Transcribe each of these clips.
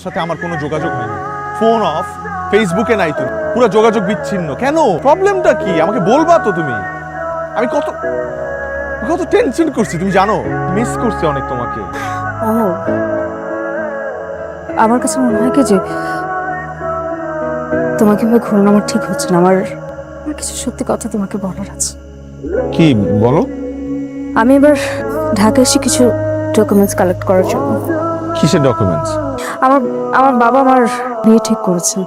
সাথে আমার কোনো যোগাযোগ হয়নি, ফোন অফ, ফেসবুকে নাই, তুমি পুরো যোগাযোগ বিচ্ছিন্ন কেন? প্রবলেমটা কি আমাকে বলবা তো তুমি? আমি কত কত টেনশন করছি তুমি জানো, মিস করছি অনেক তোমাকে। ও আমার কাছে মনে হয় কি যে তোমাকে ভাবে ঘুরানো আমার ঠিক হচ্ছে না। আমার কিছু সত্যি কথা তোমাকে বলার আছে। কি বলো? আমি এবার ঢাকা এসে কিছু ডকুমেন্টস কালেক্ট করার জন্য। কিসের ডকুমেন্টস? আমার আমার বাবা আমার বিয়ে ঠিক করেছেন,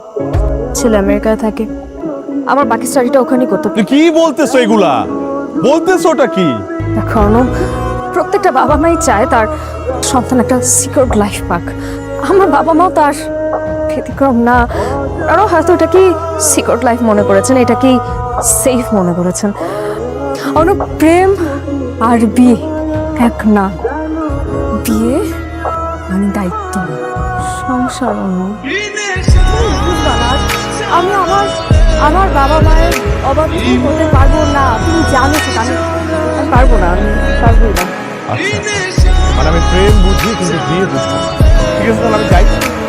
ছেলে আমেরিকায় থাকে, আমার বাকি স্টাডিটা ওখানেই করতে। তুই কি বলতেছো এগুলা? বলতেছোটা কি? দেখো প্রত্যেকটা বাবা মাই চায় তার সন্তান একটা সিকিউর লাইফ পাক। আমার বাবা মাও তার ব্যতিক্রম না, আরও হয়তো এটা কি সিকিউর লাইফ মনে করেছেন, এটা কি সেফ মনে করেছেন। অনু প্রেম আর বিয়ে এক না, বিয়ে মানে দায়িত্ব, সংসার। আমি আমার আমার বাবা মায়ের অবাধ্য হতে পারবো না, তুমি জানো সেটা। আমি পারবো না, আমি পারবোই না। আচ্ছা মানে আমি প্রেম বুঝি কিন্তু বিয়ে বুঝবো না। ঠিক আছে তাহলে আমি যাই,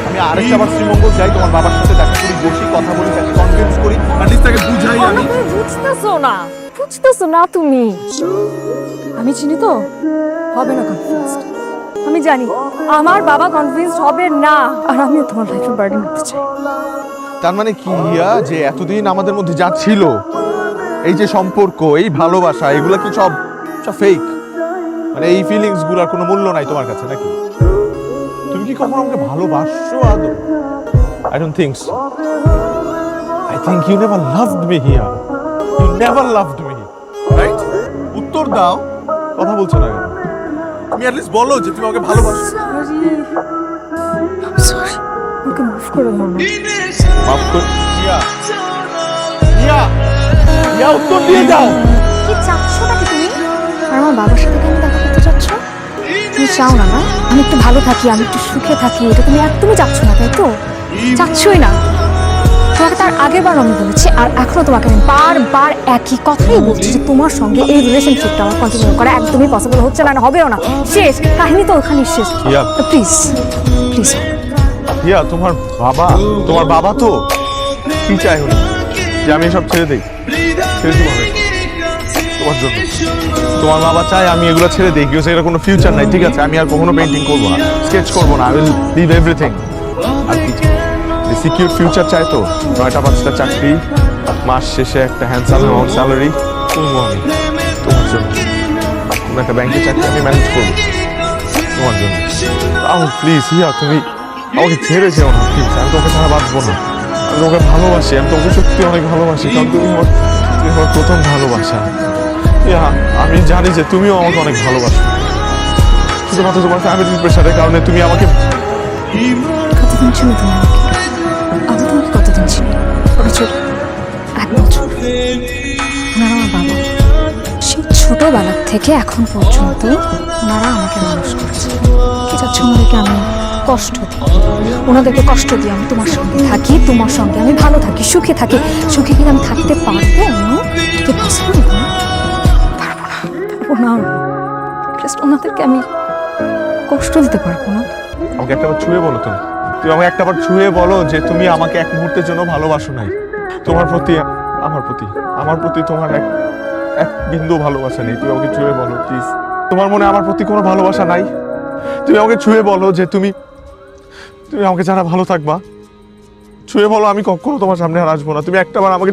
আমি আরেকটা বার শ্রীমঙ্গল যাই, তোমার বাবার সাথে দেখা করি, বসি, কথা বলি, তাকে কনভিন্স করি, অ্যাটলিস্ট তাকে বুঝাই আমি। তুমি বুঝতেছো না, বুঝতেছো না তুমি। আমি চিনি তো হবে না কনভিন্সড, আমি জানি আমার বাবা কনভিন্সড হবে না, আর আমিও তোমার লাইফে বার্ডেন করতে চাই। তার মানে কি হিয়া, যে এতদিন আমাদের মধ্যে যা ছিল, এই যে সম্পর্ক, এই ভালোবাসা, এগুলা কি সব সব ফেক? মানে এই ফিলিংস গুলার কোনো মূল্য নাই তোমার কাছে নাকি? তুমি কি কখনো আমাকে ভালোবাসছো আদৌ? I don't think so. I think you never loved me here. You never loved me, right? উত্তর দাও, কথা বলছো না কেন? তুমি অ্যাটলিস্ট বলো যে তুমি আমাকে ভালোবাসো। সরি, আমাকে মাফ করে দাও না। মাফ কর হিয়া, হিয়া, হিয়া উত্তর দিয়ে দাও। কি চাচ্ছোটা কি তুমি? আর আমার বাবার সাথে কেন দেখা করতে চাচ্ছ? তুমি চাও না না আমি একটু ভালো থাকি, আমি একটু সুখে থাকি, এটা তুমি একদমই চাচ্ছ না, তাই তো? চাচ্ছই না। তোমাকে তার আগেরবার আমি বলেছি, আর এখনো তোমাকে আমি বারবার একই কথাই বলছি যে তোমার সঙ্গে এই রিলেশনশিপটা আমার কন্টিনিউ করা একদমই পসিবল হচ্ছে না, হবেও না। শেষ কাহিনী তো ওখানেই শেষ। হিয়া প্লিজ প্লিজ। হিয়া, তোমার বাবা তো কি চাই হলো যে আমি এসব ছেড়ে দিই? ছেড়ে দিব না তোমার জন্য। তোমার বাবা চায় আমি এগুলো ছেড়ে দিই, কেউ সেটা কোনো ফিউচার নাই। ঠিক আছে, আমি আর কখনো পেন্টিং করবো না, স্কেচ করবো না, আই উইল লিভ এভরিথিং। আর কি সিকিউর ফিউচার চাই তো, 9টা-5টা চাকরি, মাস শেষে একটা হ্যান্ডসাম অ্যামাউন্ট স্যালারি করবো আমি তোমার জন্য। কোনো একটা ব্যাংকে চাকরি আমি ম্যানেজ করবো তোমার জন্য। তাও প্লিজ হিয়া, তুমি আমাকে ছেড়ে যেও না প্লিজ। আমি তোকে ছাড়া বাঁচবো না, আমি তোমাকে ভালোবাসি, আমি তোকে সত্যি অনেক ভালোবাসি, কারণ তুমি আমার প্রথম ভালোবাসা। হিয়া, আমি জানি যে তুমিও আমাকে অনেক ভালোবাসো, শুধুমাত্র তোমার ফ্যামিলির প্রেশারের কারণে তুমি আমাকে। কতদিন ছিল তুমি আমাকে? আমি তোমাকে কতদিন ছিল? বছর, 1 বছর। ওনারা আমার বাবা, সেই ছোটবেলা থেকে এখন পর্যন্ত ওনারা আমাকে মানুষ করেছে। কি চাচ্ছ ওনাদেরকে আমি কষ্ট দিই? ওনাদেরকে কষ্ট দিই আমি তোমার সঙ্গে থাকি, তোমার সঙ্গে আমি ভালো থাকি, সুখে থাকি। সুখে কিন্তু আমি থাকতে পারবো না? কি পসিবল? পারবো না। জাস্ট ওনাদেরকে আমি কষ্ট দিতে পারবো না। আমাকে একটাবার ছুঁয়ে বলো, তুমি আমাকে একটাবার ছুঁয়ে বলো যে তুমি আমাকে এক মুহূর্তের জন্য ভালোবাসো নাই। তোমার প্রতি আমার প্রতি তোমার এক বিন্দু ভালোবাসা নেই। তুমি আমাকে ছুঁয়ে বলো প্লিজ, তোমার মনে আমার প্রতি কোনো ভালোবাসা নাই? তুমি আমাকে ছুঁয়ে বলো যে তুমি আমাকে যারা ভালো থাকবা। ছুঁয়ে বলো আমি কখনো তোমার সামনে আর আসবো না। তুমি একটাবার আমাকে